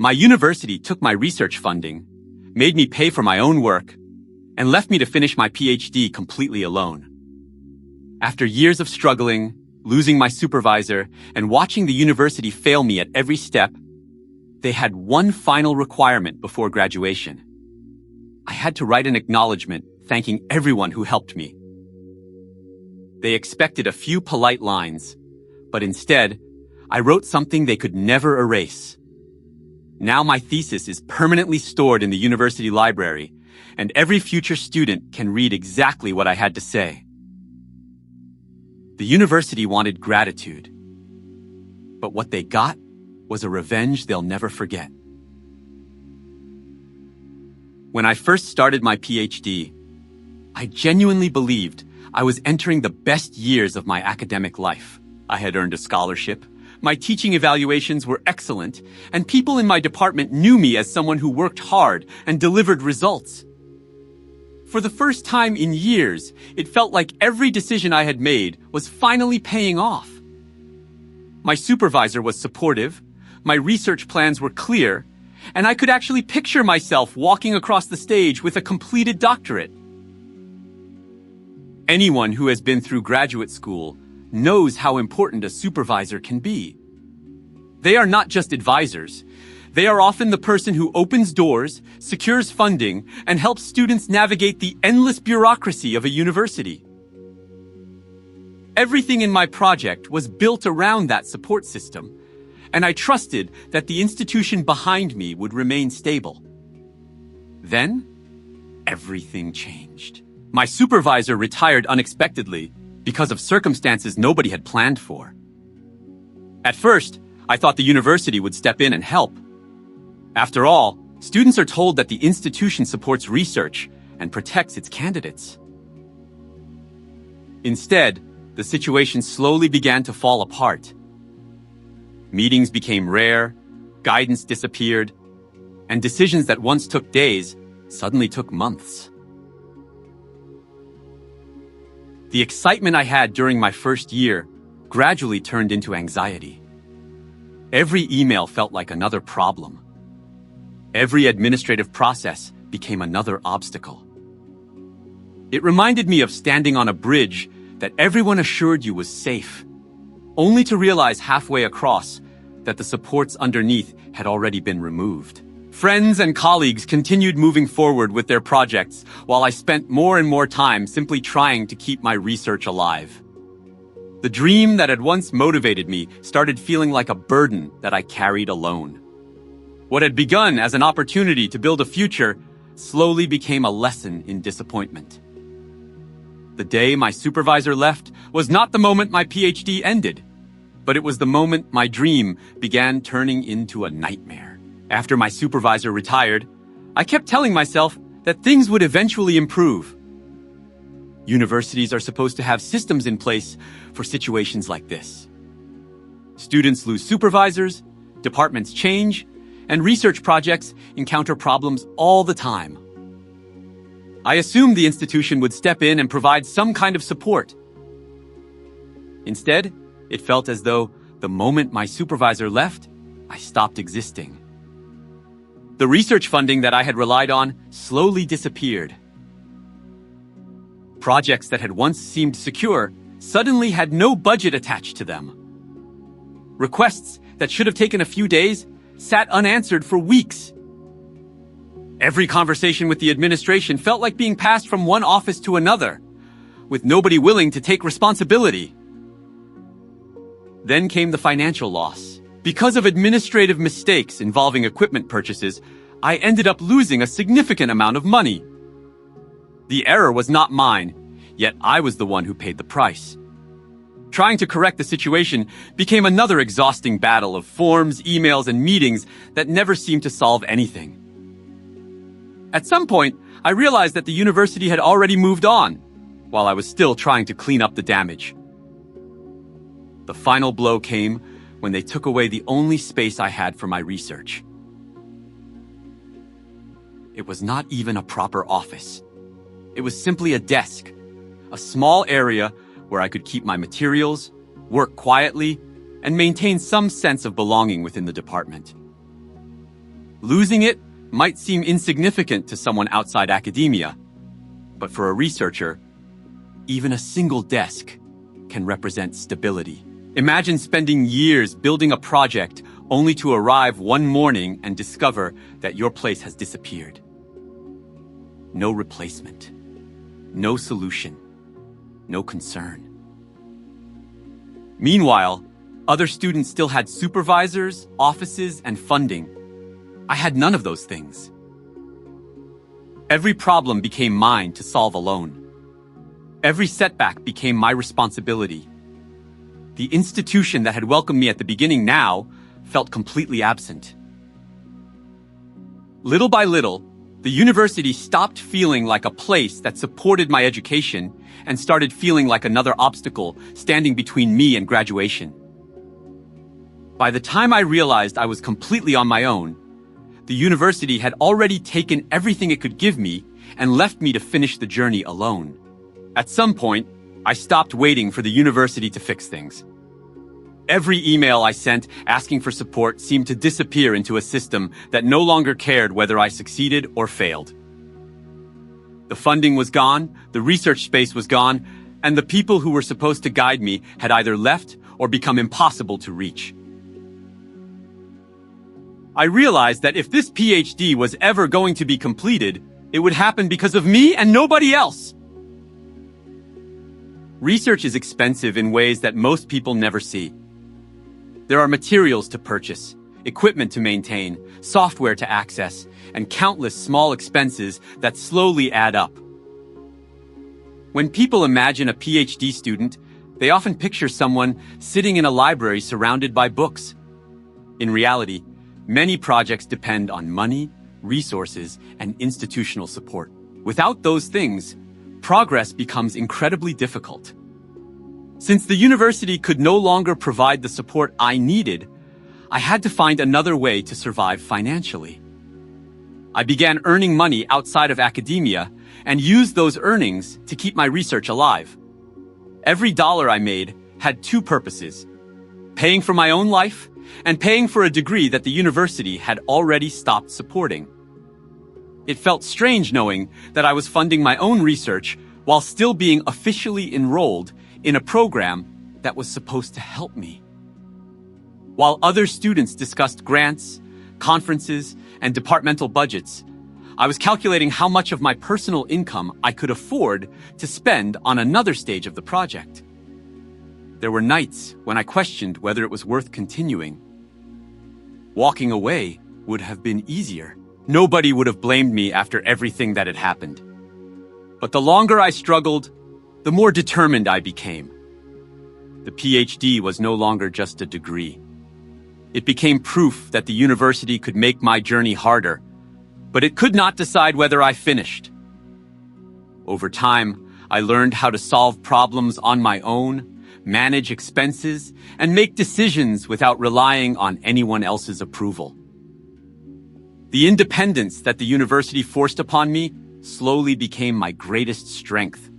My university took my research funding, made me pay for my own work, and left me to finish my PhD completely alone. After years of struggling, losing my supervisor, and watching the university fail me at every step, they had one final requirement before graduation. I had to write an acknowledgement thanking everyone who helped me. They expected a few polite lines, but instead, I wrote something they could never erase. Now my thesis is permanently stored in the university library, and every future student can read exactly what I had to say. The university wanted gratitude, but what they got was a revenge they'll never forget. When I first started my PhD, I genuinely believed I was entering the best years of my academic life. I had earned a scholarship, my teaching evaluations were excellent, and people in my department knew me as someone who worked hard and delivered results. For the first time in years, it felt like every decision I had made was finally paying off. My supervisor was supportive, my research plans were clear, and I could actually picture myself walking across the stage with a completed doctorate. Anyone who has been through graduate school knows how important a supervisor can be. They are not just advisors. They are often the person who opens doors, secures funding, and helps students navigate the endless bureaucracy of a university. Everything in my project was built around that support system, and I trusted that the institution behind me would remain stable. Then, everything changed. My supervisor retired unexpectedly because of circumstances nobody had planned for. At first, I thought the university would step in and help. After all, students are told that the institution supports research and protects its candidates. Instead, the situation slowly began to fall apart. Meetings became rare, guidance disappeared, and decisions that once took days suddenly took months. The excitement I had during my first year gradually turned into anxiety. Every email felt like another problem. Every administrative process became another obstacle. It reminded me of standing on a bridge that everyone assured you was safe, only to realize halfway across that the supports underneath had already been removed. Friends and colleagues continued moving forward with their projects, while I spent more and more time simply trying to keep my research alive. The dream that had once motivated me started feeling like a burden that I carried alone. What had begun as an opportunity to build a future slowly became a lesson in disappointment. The day my supervisor left was not the moment my PhD ended, but it was the moment my dream began turning into a nightmare. After my supervisor retired, I kept telling myself that things would eventually improve. Universities are supposed to have systems in place for situations like this. Students lose supervisors, departments change, and research projects encounter problems all the time. I assumed the institution would step in and provide some kind of support. Instead, it felt as though the moment my supervisor left, I stopped existing. The research funding that I had relied on slowly disappeared. Projects that had once seemed secure suddenly had no budget attached to them. Requests that should have taken a few days sat unanswered for weeks. Every conversation with the administration felt like being passed from one office to another, with nobody willing to take responsibility. Then came the financial loss. Because of administrative mistakes involving equipment purchases, I ended up losing a significant amount of money. The error was not mine, yet I was the one who paid the price. Trying to correct the situation became another exhausting battle of forms, emails, and meetings that never seemed to solve anything. At some point, I realized that the university had already moved on, while I was still trying to clean up the damage. The final blow came when they took away the only space I had for my research. It was not even a proper office. It was simply a desk, a small area where I could keep my materials, work quietly, and maintain some sense of belonging within the department. Losing it might seem insignificant to someone outside academia, but for a researcher, even a single desk can represent stability. Imagine spending years building a project only to arrive one morning and discover that your place has disappeared. No replacement, no solution, no concern. Meanwhile, other students still had supervisors, offices, and funding. I had none of those things. Every problem became mine to solve alone. Every setback became my responsibility. The institution that had welcomed me at the beginning now felt completely absent. Little by little, the university stopped feeling like a place that supported my education and started feeling like another obstacle standing between me and graduation. By the time I realized I was completely on my own, the university had already taken everything it could give me and left me to finish the journey alone. At some point, I stopped waiting for the university to fix things. Every email I sent asking for support seemed to disappear into a system that no longer cared whether I succeeded or failed. The funding was gone, the research space was gone, and the people who were supposed to guide me had either left or become impossible to reach. I realized that if this PhD was ever going to be completed, it would happen because of me and nobody else. Research is expensive in ways that most people never see. There are materials to purchase, equipment to maintain, software to access, and countless small expenses that slowly add up. When people imagine a PhD student, they often picture someone sitting in a library surrounded by books. In reality, many projects depend on money, resources, and institutional support. Without those things, progress becomes incredibly difficult. Since the university could no longer provide the support I needed, I had to find another way to survive financially. I began earning money outside of academia and used those earnings to keep my research alive. Every dollar I made had two purposes: paying for my own life and paying for a degree that the university had already stopped supporting. It felt strange knowing that I was funding my own research while still being officially enrolled in a program that was supposed to help me. While other students discussed grants, conferences, and departmental budgets, I was calculating how much of my personal income I could afford to spend on another stage of the project. There were nights when I questioned whether it was worth continuing. Walking away would have been easier. Nobody would have blamed me after everything that had happened. But the longer I struggled, the more determined I became. The PhD was no longer just a degree. It became proof that the university could make my journey harder, but it could not decide whether I finished. Over time, I learned how to solve problems on my own, manage expenses, and make decisions without relying on anyone else's approval. The independence that the university forced upon me slowly became my greatest strength.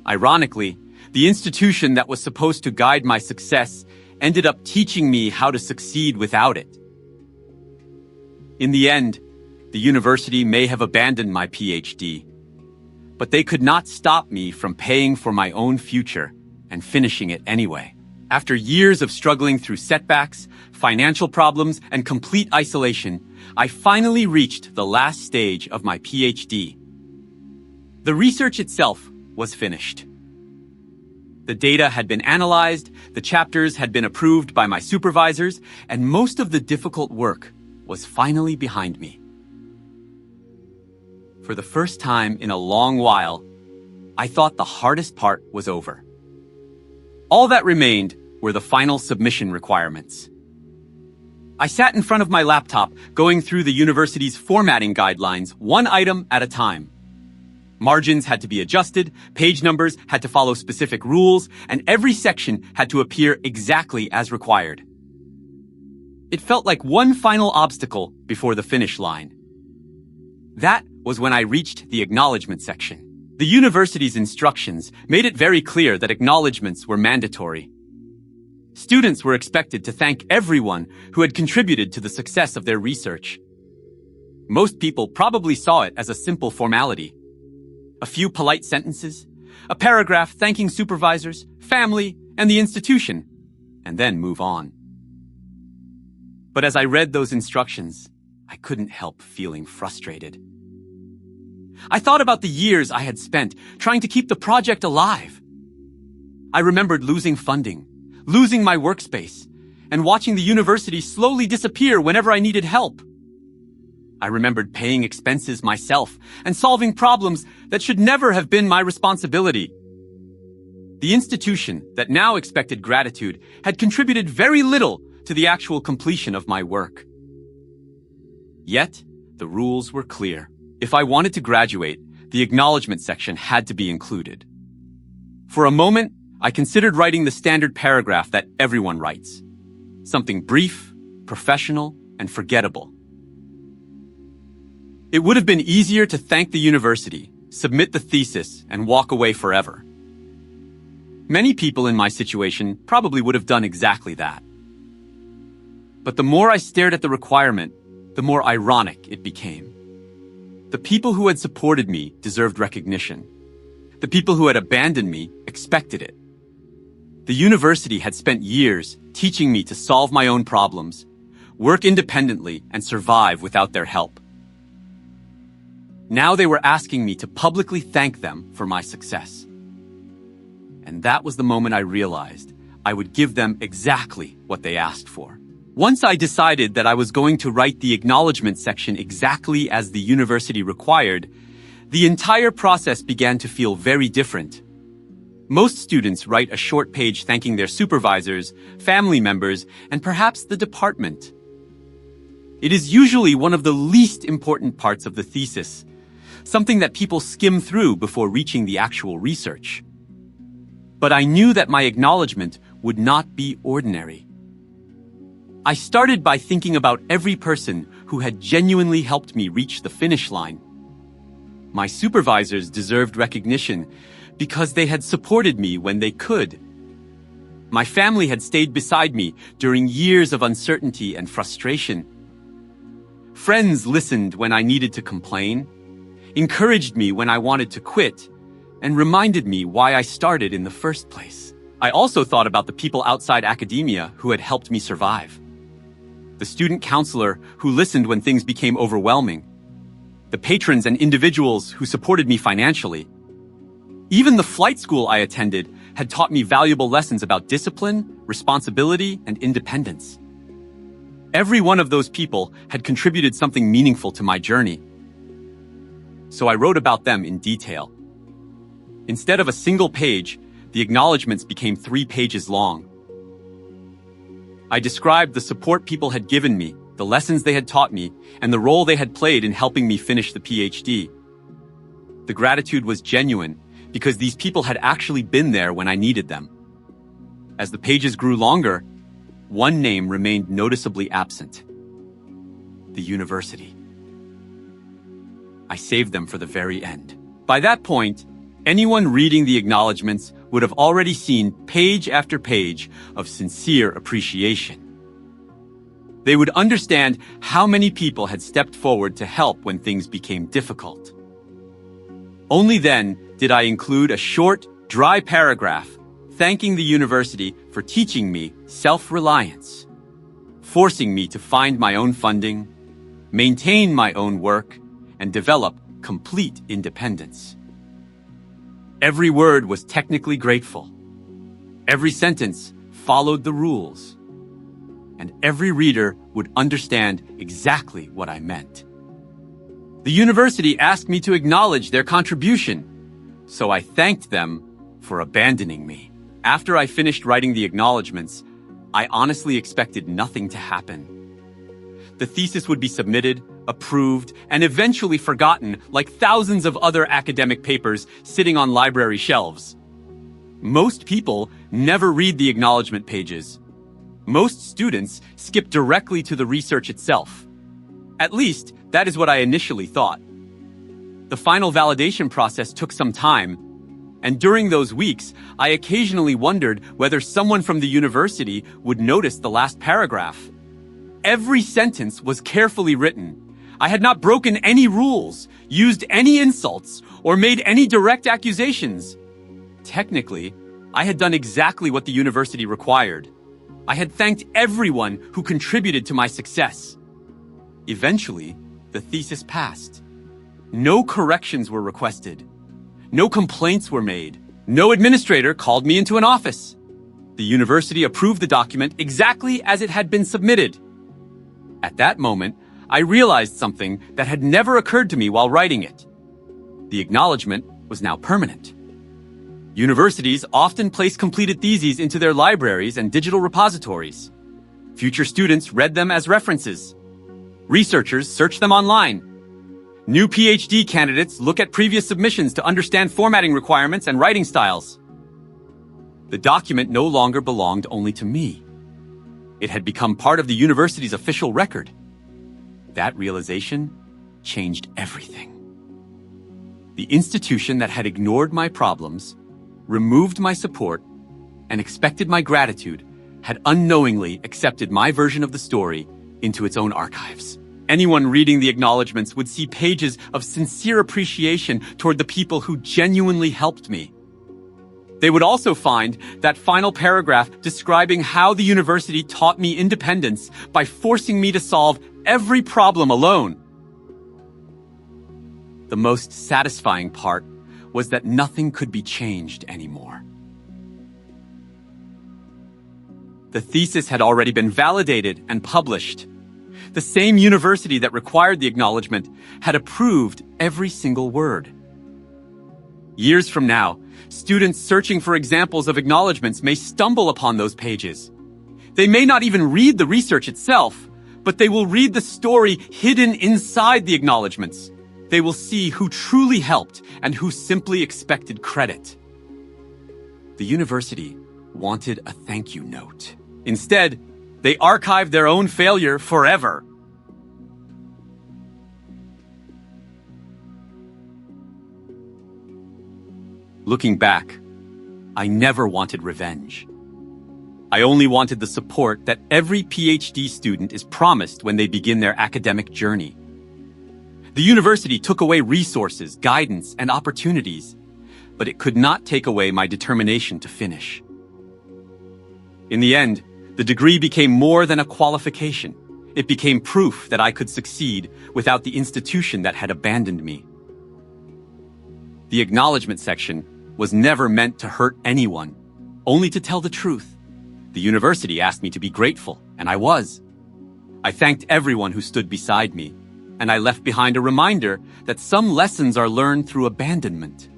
Ironically, the institution that was supposed to guide my success ended up teaching me how to succeed without it. In the end, the university may have abandoned my PhD, but they could not stop me from paying for my own future and finishing it anyway. After years of struggling through setbacks, financial problems, and complete isolation, I finally reached the last stage of my PhD. The research itself was finished. The data had been analyzed, the chapters had been approved by my supervisors, and most of the difficult work was finally behind me. For the first time in a long while, I thought the hardest part was over. All that remained were the final submission requirements. I sat in front of my laptop, going through the university's formatting guidelines, one item at a time. Margins had to be adjusted, page numbers had to follow specific rules, and every section had to appear exactly as required. It felt like one final obstacle before the finish line. That was when I reached the acknowledgement section. The university's instructions made it very clear that acknowledgements were mandatory. Students were expected to thank everyone who had contributed to the success of their research. Most people probably saw it as a simple formality. A few polite sentences, a paragraph thanking supervisors, family, and the institution, and then move on. But as I read those instructions, I couldn't help feeling frustrated. I thought about the years I had spent trying to keep the project alive. I remembered losing funding, losing my workspace, and watching the university slowly disappear whenever I needed help. I remembered paying expenses myself and solving problems that should never have been my responsibility. The institution that now expected gratitude had contributed very little to the actual completion of my work. Yet, the rules were clear. If I wanted to graduate, the acknowledgement section had to be included. For a moment, I considered writing the standard paragraph that everyone writes. Something brief, professional, and forgettable. It would have been easier to thank the university, submit the thesis, and walk away forever. Many people in my situation probably would have done exactly that. But the more I stared at the requirement, the more ironic it became. The people who had supported me deserved recognition. The people who had abandoned me expected it. The university had spent years teaching me to solve my own problems, work independently, and survive without their help. Now they were asking me to publicly thank them for my success. And that was the moment I realized I would give them exactly what they asked for. Once I decided that I was going to write the acknowledgement section exactly as the university required, the entire process began to feel very different. Most students write a short page thanking their supervisors, family members, and perhaps the department. It is usually one of the least important parts of the thesis, something that people skim through before reaching the actual research. But I knew that my acknowledgement would not be ordinary. I started by thinking about every person who had genuinely helped me reach the finish line. My supervisors deserved recognition because they had supported me when they could. My family had stayed beside me during years of uncertainty and frustration. Friends listened when I needed to complain, encouraged me when I wanted to quit, and reminded me why I started in the first place. I also thought about the people outside academia who had helped me survive. The student counselor who listened when things became overwhelming. The patrons and individuals who supported me financially. Even the flight school I attended had taught me valuable lessons about discipline, responsibility, and independence. Every one of those people had contributed something meaningful to my journey. So I wrote about them in detail. Instead of a single page, the acknowledgements became 3 pages long. I described the support people had given me, the lessons they had taught me, and the role they had played in helping me finish the PhD. The gratitude was genuine because these people had actually been there when I needed them. As the pages grew longer, one name remained noticeably absent: the university. I saved them for the very end. By that point, anyone reading the acknowledgements would have already seen page after page of sincere appreciation. They would understand how many people had stepped forward to help when things became difficult. Only then did I include a short, dry paragraph thanking the university for teaching me self-reliance, forcing me to find my own funding, maintain my own work, and develop complete independence. Every word was technically grateful. Every sentence followed the rules. And every reader would understand exactly what I meant. The university asked me to acknowledge their contribution, so I thanked them for abandoning me. After I finished writing the acknowledgements, I honestly expected nothing to happen. The thesis would be submitted, approved, and eventually forgotten like thousands of other academic papers sitting on library shelves. Most people never read the acknowledgement pages. Most students skip directly to the research itself. At least, that is what I initially thought. The final validation process took some time, and during those weeks, I occasionally wondered whether someone from the university would notice the last paragraph. Every sentence was carefully written. I had not broken any rules, used any insults, or made any direct accusations. Technically, I had done exactly what the university required. I had thanked everyone who contributed to my success. Eventually, the thesis passed. No corrections were requested. No complaints were made. No administrator called me into an office. The university approved the document exactly as it had been submitted. At that moment, I realized something that had never occurred to me while writing it. The acknowledgement was now permanent. Universities often place completed theses into their libraries and digital repositories. Future students read them as references. Researchers search them online. New PhD candidates look at previous submissions to understand formatting requirements and writing styles. The document no longer belonged only to me. It had become part of the university's official record. That realization changed everything. The institution that had ignored my problems, removed my support, and expected my gratitude had unknowingly accepted my version of the story into its own archives. Anyone reading the acknowledgements would see pages of sincere appreciation toward the people who genuinely helped me. They would also find that final paragraph describing how the university taught me independence by forcing me to solve every problem alone. The most satisfying part was that nothing could be changed anymore. The thesis had already been validated and published. The same university that required the acknowledgement had approved every single word. Years from now, students searching for examples of acknowledgements may stumble upon those pages. They may not even read the research itself, but they will read the story hidden inside the acknowledgements. They will see who truly helped and who simply expected credit. The university wanted a thank you note. Instead, they archived their own failure forever. Looking back, I never wanted revenge. I only wanted the support that every PhD student is promised when they begin their academic journey. The university took away resources, guidance, and opportunities, but it could not take away my determination to finish. In the end, the degree became more than a qualification. It became proof that I could succeed without the institution that had abandoned me. The acknowledgement section was never meant to hurt anyone, only to tell the truth. The university asked me to be grateful, and I was. I thanked everyone who stood beside me, and I left behind a reminder that some lessons are learned through abandonment.